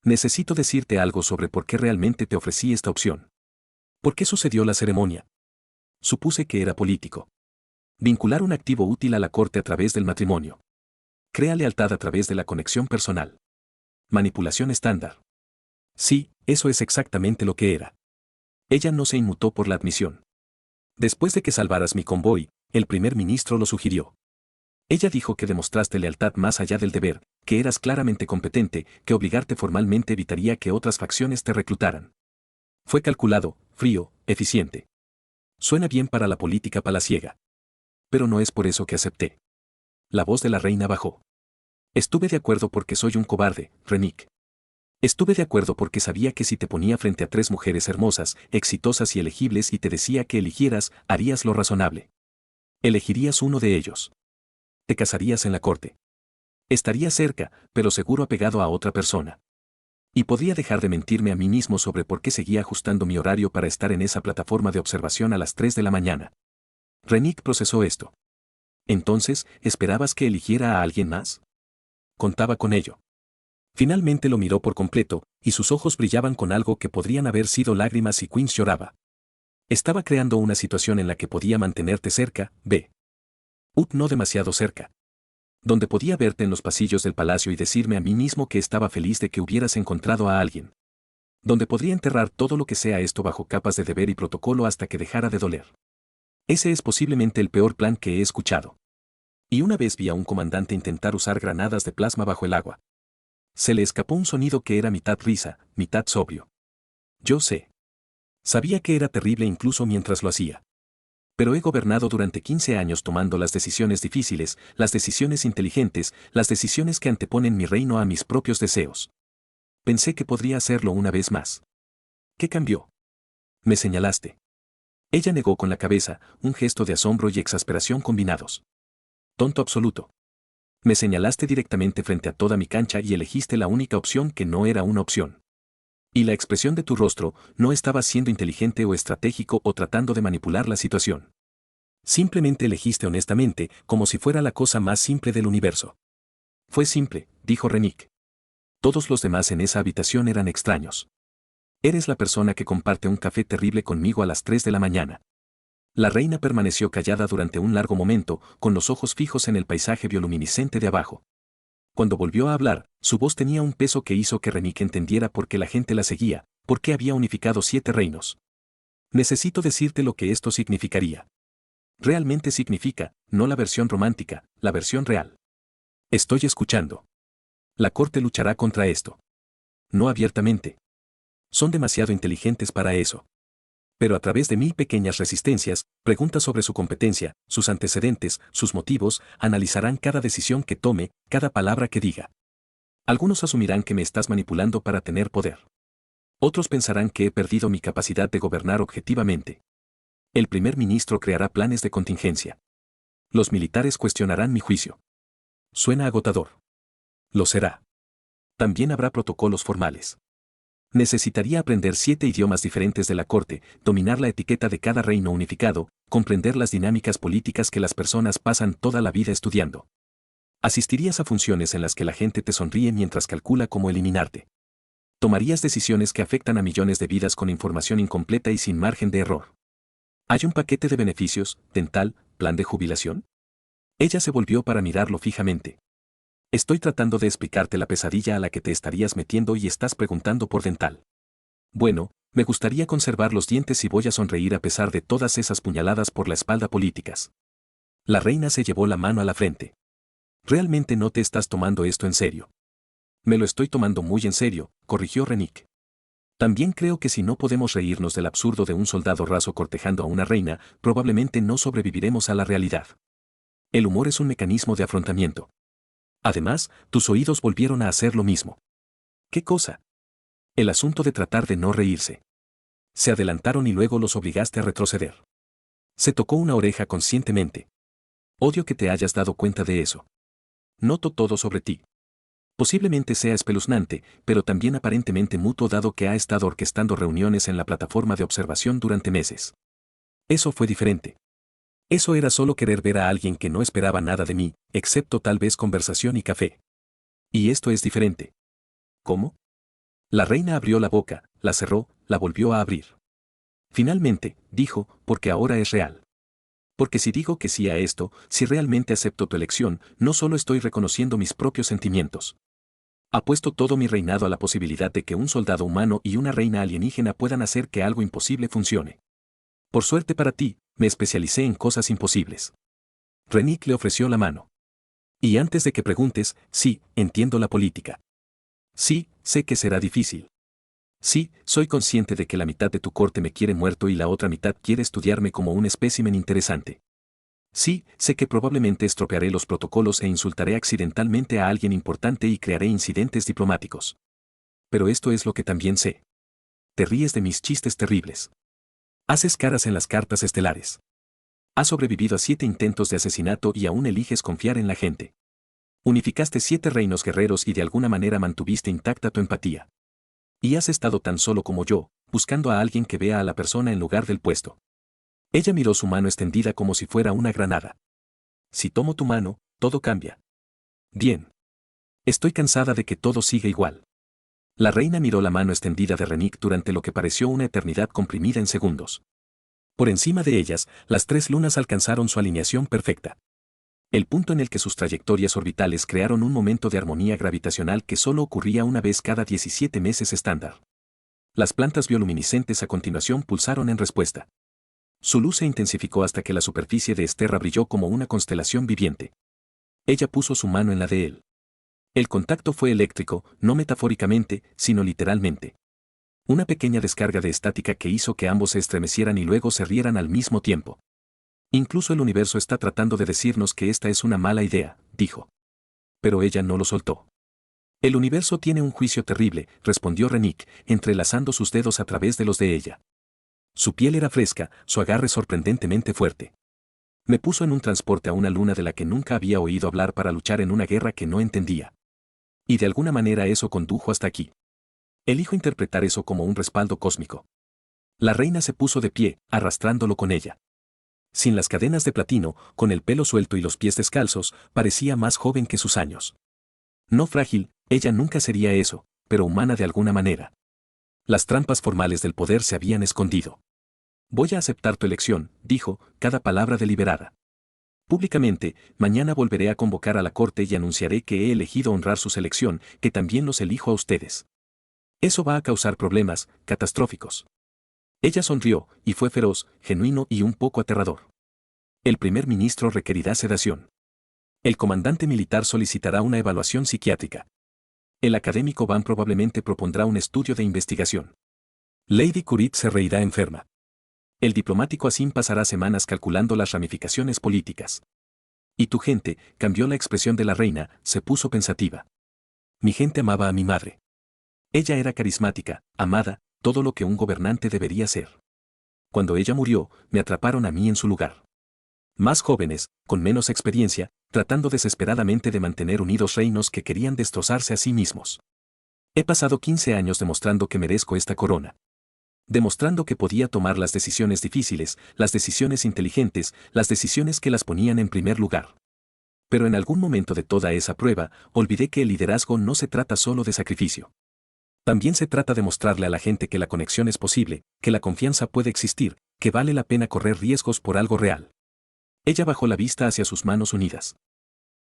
Necesito decirte algo sobre por qué realmente te ofrecí esta opción. ¿Por qué sucedió la ceremonia? Supuse que era político. Vincular un activo útil a la corte a través del matrimonio. Crea lealtad a través de la conexión personal. Manipulación estándar. Sí, eso es exactamente lo que era. Ella no se inmutó por la admisión. Después de que salvaras mi convoy, el primer ministro lo sugirió. Ella dijo que demostraste lealtad más allá del deber, que eras claramente competente, que obligarte formalmente evitaría que otras facciones te reclutaran. Fue calculado, frío, eficiente. Suena bien para la política palaciega. Pero no es por eso que acepté. La voz de la reina bajó. Estuve de acuerdo porque soy un cobarde, Renick. Estuve de acuerdo porque sabía que si te ponía frente a 3 mujeres hermosas, exitosas y elegibles y te decía que eligieras, harías lo razonable. Elegirías uno de ellos. Te casarías en la corte. Estaría cerca, pero seguro apegado a otra persona. Y podría dejar de mentirme a mí mismo sobre por qué seguía ajustando mi horario para estar en esa plataforma de observación a las 3 de la mañana. Renick procesó esto. Entonces, ¿esperabas que eligiera a alguien más? Contaba con ello. Finalmente lo miró por completo, y sus ojos brillaban con algo que podrían haber sido lágrimas si Queens lloraba. Estaba creando una situación en la que podía mantenerte cerca, no demasiado cerca. Donde podía verte en los pasillos del palacio y decirme a mí mismo que estaba feliz de que hubieras encontrado a alguien. Donde podría enterrar todo lo que sea esto bajo capas de deber y protocolo hasta que dejara de doler. Ese es posiblemente el peor plan que he escuchado. Y una vez vi a un comandante intentar usar granadas de plasma bajo el agua. Se le escapó un sonido que era mitad risa, mitad sobrio. Yo sé. Sabía que era terrible incluso mientras lo hacía. Pero he gobernado durante 15 años tomando las decisiones difíciles, las decisiones inteligentes, las decisiones que anteponen mi reino a mis propios deseos. Pensé que podría hacerlo una vez más. ¿Qué cambió? Me señalaste. Ella negó con la cabeza, un gesto de asombro y exasperación combinados. Tonto absoluto. Me señalaste directamente frente a toda mi cancha y elegiste la única opción que no era una opción. Y la expresión de tu rostro no estaba siendo inteligente o estratégico o tratando de manipular la situación. Simplemente elegiste honestamente, como si fuera la cosa más simple del universo. Fue simple, dijo Renick. Todos los demás en esa habitación eran extraños. Eres la persona que comparte un café terrible conmigo a las 3 de la mañana. La reina permaneció callada durante un largo momento, con los ojos fijos en el paisaje bioluminiscente de abajo. Cuando volvió a hablar, su voz tenía un peso que hizo que Renick entendiera por qué la gente la seguía, por qué había unificado 7 reinos. Necesito decirte lo que esto significaría. Realmente significa, no la versión romántica, la versión real. Estoy escuchando. La corte luchará contra esto. No abiertamente. Son demasiado inteligentes para eso. Pero a través de 1000 pequeñas resistencias, preguntas sobre su competencia, sus antecedentes, sus motivos, analizarán cada decisión que tome, cada palabra que diga. Algunos asumirán que me estás manipulando para tener poder. Otros pensarán que he perdido mi capacidad de gobernar objetivamente. El primer ministro creará planes de contingencia. Los militares cuestionarán mi juicio. Suena agotador. Lo será. También habrá protocolos formales. Necesitaría aprender 7 idiomas diferentes de la corte, dominar la etiqueta de cada reino unificado, comprender las dinámicas políticas que las personas pasan toda la vida estudiando. Asistirías a funciones en las que la gente te sonríe mientras calcula cómo eliminarte. Tomarías decisiones que afectan a millones de vidas con información incompleta y sin margen de error. ¿Hay un paquete de beneficios, dental, plan de jubilación? Ella se volvió para mirarlo fijamente. Estoy tratando de explicarte la pesadilla a la que te estarías metiendo y estás preguntando por dental. Bueno, me gustaría conservar los dientes y voy a sonreír a pesar de todas esas puñaladas por la espalda políticas. La reina se llevó la mano a la frente. Realmente no te estás tomando esto en serio. Me lo estoy tomando muy en serio, corrigió Renick. También creo que si no podemos reírnos del absurdo de un soldado raso cortejando a una reina, probablemente no sobreviviremos a la realidad. El humor es un mecanismo de afrontamiento. Además, tus oídos volvieron a hacer lo mismo. ¿Qué cosa? El asunto de tratar de no reírse. Se adelantaron y luego los obligaste a retroceder. Se tocó una oreja conscientemente. Odio que te hayas dado cuenta de eso. Noto todo sobre ti. Posiblemente sea espeluznante, pero también aparentemente mutuo dado que ha estado orquestando reuniones en la plataforma de observación durante meses. Eso fue diferente. Eso era solo querer ver a alguien que no esperaba nada de mí, excepto tal vez conversación y café. Y esto es diferente. ¿Cómo? La reina abrió la boca, la cerró, la volvió a abrir. Finalmente, dijo, porque ahora es real. Porque si digo que sí a esto, si realmente acepto tu elección, no solo estoy reconociendo mis propios sentimientos. Apuesto todo mi reinado a la posibilidad de que un soldado humano y una reina alienígena puedan hacer que algo imposible funcione. Por suerte para ti, me especialicé en cosas imposibles. Renick le ofreció la mano. Y antes de que preguntes, sí, entiendo la política. Sí, sé que será difícil. Sí, soy consciente de que la mitad de tu corte me quiere muerto y la otra mitad quiere estudiarme como un espécimen interesante. Sí, sé que probablemente estropearé los protocolos e insultaré accidentalmente a alguien importante y crearé incidentes diplomáticos. Pero esto es lo que también sé. Te ríes de mis chistes terribles. Haces caras en las cartas estelares. Has sobrevivido a 7 intentos de asesinato y aún eliges confiar en la gente. Unificaste 7 reinos guerreros y de alguna manera mantuviste intacta tu empatía. Y has estado tan solo como yo, buscando a alguien que vea a la persona en lugar del puesto. Ella miró su mano extendida como si fuera una granada. Si tomo tu mano, todo cambia. Bien. Estoy cansada de que todo siga igual. La reina miró la mano extendida de Renick durante lo que pareció una eternidad comprimida en segundos. Por encima de ellas, las 3 lunas alcanzaron su alineación perfecta. El punto en el que sus trayectorias orbitales crearon un momento de armonía gravitacional que solo ocurría una vez cada 17 meses estándar. Las plantas bioluminiscentes a continuación pulsaron en respuesta. Su luz se intensificó hasta que la superficie de Esterra brilló como una constelación viviente. Ella puso su mano en la de él. El contacto fue eléctrico, no metafóricamente, sino literalmente. Una pequeña descarga de estática que hizo que ambos se estremecieran y luego se rieran al mismo tiempo. Incluso el universo está tratando de decirnos que esta es una mala idea, dijo. Pero ella no lo soltó. El universo tiene un juicio terrible, respondió Renick, entrelazando sus dedos a través de los de ella. Su piel era fresca, su agarre sorprendentemente fuerte. Me puso en un transporte a una luna de la que nunca había oído hablar para luchar en una guerra que no entendía. Y de alguna manera eso condujo hasta aquí. Elijo interpretar eso como un respaldo cósmico. La reina se puso de pie, arrastrándolo con ella. Sin las cadenas de platino, con el pelo suelto y los pies descalzos, parecía más joven que sus años. No frágil, ella nunca sería eso, pero humana de alguna manera. Las trampas formales del poder se habían escondido. Voy a aceptar tu elección, dijo, cada palabra deliberada. Públicamente, mañana volveré a convocar a la corte y anunciaré que he elegido honrar su selección, que también los elijo a ustedes. Eso va a causar problemas, catastróficos. Ella sonrió, y fue feroz, genuino y un poco aterrador. El primer ministro requerirá sedación. El comandante militar solicitará una evaluación psiquiátrica. El académico Van probablemente propondrá un estudio de investigación. Lady Curit se reirá enferma. El diplomático Asim pasará semanas calculando las ramificaciones políticas. Y tu gente, cambió la expresión de la reina, se puso pensativa. Mi gente amaba a mi madre. Ella era carismática, amada, todo lo que un gobernante debería ser. Cuando ella murió, me atraparon a mí en su lugar. Más jóvenes, con menos experiencia, tratando desesperadamente de mantener unidos reinos que querían destrozarse a sí mismos. He pasado 15 años demostrando que merezco esta corona. Demostrando que podía tomar las decisiones difíciles, las decisiones inteligentes, las decisiones que las ponían en primer lugar. Pero en algún momento de toda esa prueba, olvidé que el liderazgo no se trata solo de sacrificio. También se trata de mostrarle a la gente que la conexión es posible, que la confianza puede existir, que vale la pena correr riesgos por algo real. Ella bajó la vista hacia sus manos unidas.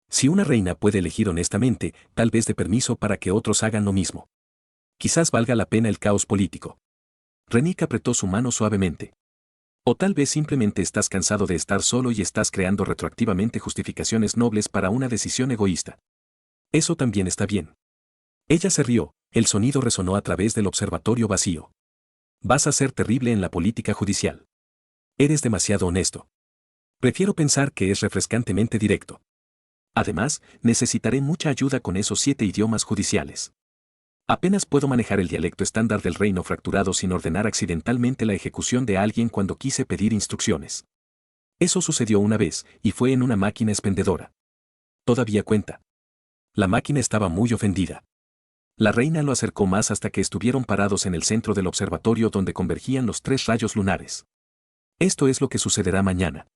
Si una reina puede elegir honestamente, tal vez dé permiso para que otros hagan lo mismo. Quizás valga la pena el caos político. Renick apretó su mano suavemente. O tal vez simplemente estás cansado de estar solo y estás creando retroactivamente justificaciones nobles para una decisión egoísta. Eso también está bien. Ella se rió, el sonido resonó a través del observatorio vacío. Vas a ser terrible en la política judicial. Eres demasiado honesto. Prefiero pensar que es refrescantemente directo. Además, necesitaré mucha ayuda con esos 7 idiomas judiciales. Apenas puedo manejar el dialecto estándar del reino fracturado sin ordenar accidentalmente la ejecución de alguien cuando quise pedir instrucciones. Eso sucedió una vez, y fue en una máquina expendedora. Todavía cuenta. La máquina estaba muy ofendida. La reina lo acercó más hasta que estuvieron parados en el centro del observatorio donde convergían los 3 rayos lunares. Esto es lo que sucederá mañana.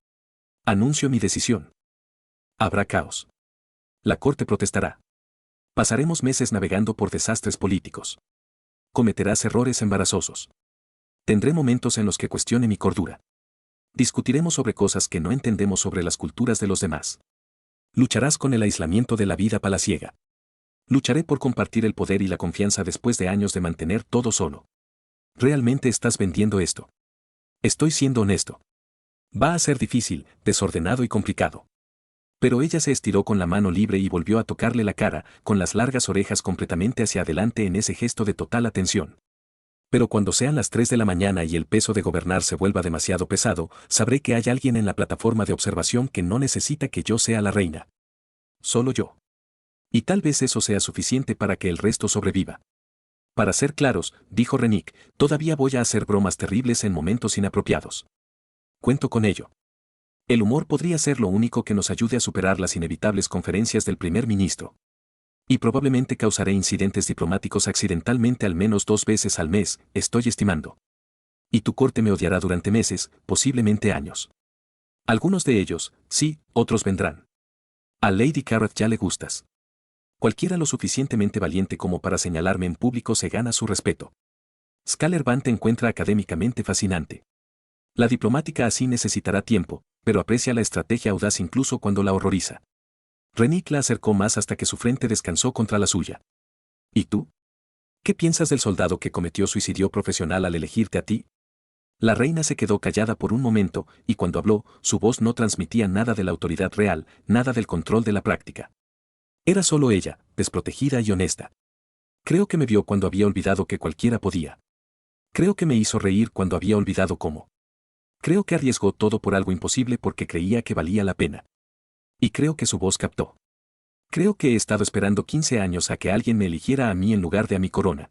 Anuncio mi decisión. Habrá caos. La corte protestará. Pasaremos meses navegando por desastres políticos. Cometerás errores embarazosos. Tendré momentos en los que cuestione mi cordura. Discutiremos sobre cosas que no entendemos sobre las culturas de los demás. Lucharás con el aislamiento de la vida palaciega. Lucharé por compartir el poder y la confianza después de años de mantener todo solo. ¿Realmente estás vendiendo esto? Estoy siendo honesto. Va a ser difícil, desordenado y complicado. Pero ella se estiró con la mano libre y volvió a tocarle la cara, con las largas orejas completamente hacia adelante en ese gesto de total atención. Pero cuando sean las 3 de la mañana y el peso de gobernar se vuelva demasiado pesado, sabré que hay alguien en la plataforma de observación que no necesita que yo sea la reina. Solo yo. Y tal vez eso sea suficiente para que el resto sobreviva. Para ser claros, dijo Renick, todavía voy a hacer bromas terribles en momentos inapropiados. Cuento con ello. El humor podría ser lo único que nos ayude a superar las inevitables conferencias del primer ministro. Y probablemente causaré incidentes diplomáticos accidentalmente al menos 2 veces al mes, estoy estimando. Y tu corte me odiará durante meses, posiblemente años. Algunos de ellos, sí, otros vendrán. A Lady Carrot ya le gustas. Cualquiera lo suficientemente valiente como para señalarme en público se gana su respeto. Scaler Van te encuentra académicamente fascinante. La diplomática así necesitará tiempo, pero aprecia la estrategia audaz incluso cuando la horroriza. Renick la acercó más hasta que su frente descansó contra la suya. ¿Y tú? ¿Qué piensas del soldado que cometió suicidio profesional al elegirte a ti? La reina se quedó callada por un momento, y cuando habló, su voz no transmitía nada de la autoridad real, nada del control de la práctica. Era solo ella, desprotegida y honesta. Creo que me vio cuando había olvidado que cualquiera podía. Creo que me hizo reír cuando había olvidado cómo. Creo que arriesgó todo por algo imposible porque creía que valía la pena. Y creo que su voz captó. Creo que he estado esperando 15 años a que alguien me eligiera a mí en lugar de a mi corona.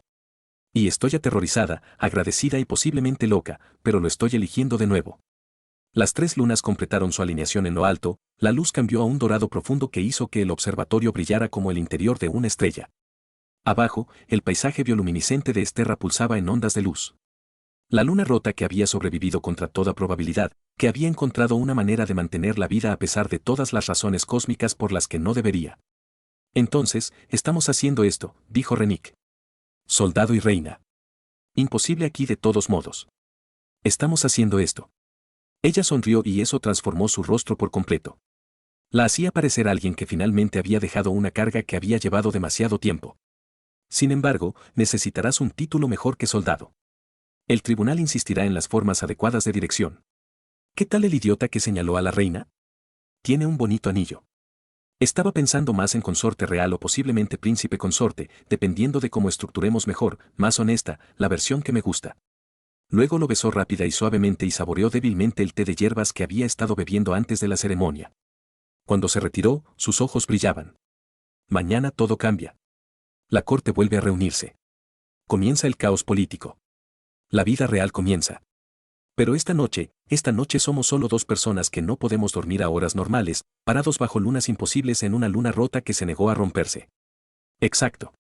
Y estoy aterrorizada, agradecida y posiblemente loca, pero lo estoy eligiendo de nuevo. Las 3 lunas completaron su alineación en lo alto, la luz cambió a un dorado profundo que hizo que el observatorio brillara como el interior de una estrella. Abajo, el paisaje bioluminiscente de Esterra pulsaba en ondas de luz. La luna rota que había sobrevivido contra toda probabilidad, que había encontrado una manera de mantener la vida a pesar de todas las razones cósmicas por las que no debería. Entonces, estamos haciendo esto, dijo Renick. Soldado y reina. Imposible aquí de todos modos. Estamos haciendo esto. Ella sonrió y eso transformó su rostro por completo. La hacía parecer alguien que finalmente había dejado una carga que había llevado demasiado tiempo. Sin embargo, necesitarás un título mejor que soldado. El tribunal insistirá en las formas adecuadas de dirección. ¿Qué tal el idiota que señaló a la reina? Tiene un bonito anillo. Estaba pensando más en consorte real o posiblemente príncipe consorte, dependiendo de cómo estructuremos mejor, más honesta, la versión que me gusta. Luego lo besó rápida y suavemente y saboreó débilmente el té de hierbas que había estado bebiendo antes de la ceremonia. Cuando se retiró, sus ojos brillaban. Mañana todo cambia. La corte vuelve a reunirse. Comienza el caos político. La vida real comienza. Pero esta noche somos solo dos personas que no podemos dormir a horas normales, parados bajo lunas imposibles en una luna rota que se negó a romperse. Exacto.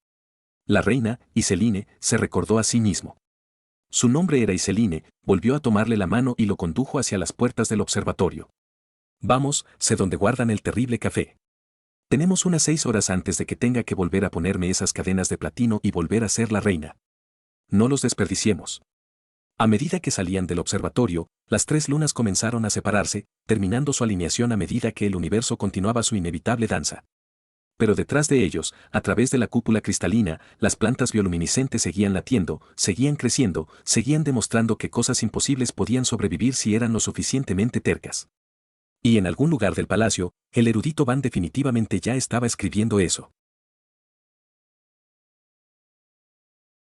La reina, Iseline, se recordó a sí mismo. Su nombre era Iseline, volvió a tomarle la mano y lo condujo hacia las puertas del observatorio. Vamos, sé dónde guardan el terrible café. Tenemos unas 6 horas antes de que tenga que volver a ponerme esas cadenas de platino y volver a ser la reina. No los desperdiciemos. A medida que salían del observatorio, las 3 lunas comenzaron a separarse, terminando su alineación a medida que el universo continuaba su inevitable danza. Pero detrás de ellos, a través de la cúpula cristalina, las plantas bioluminiscentes seguían latiendo, seguían creciendo, seguían demostrando que cosas imposibles podían sobrevivir si eran lo suficientemente tercas. Y en algún lugar del palacio, el erudito Van definitivamente ya estaba escribiendo eso.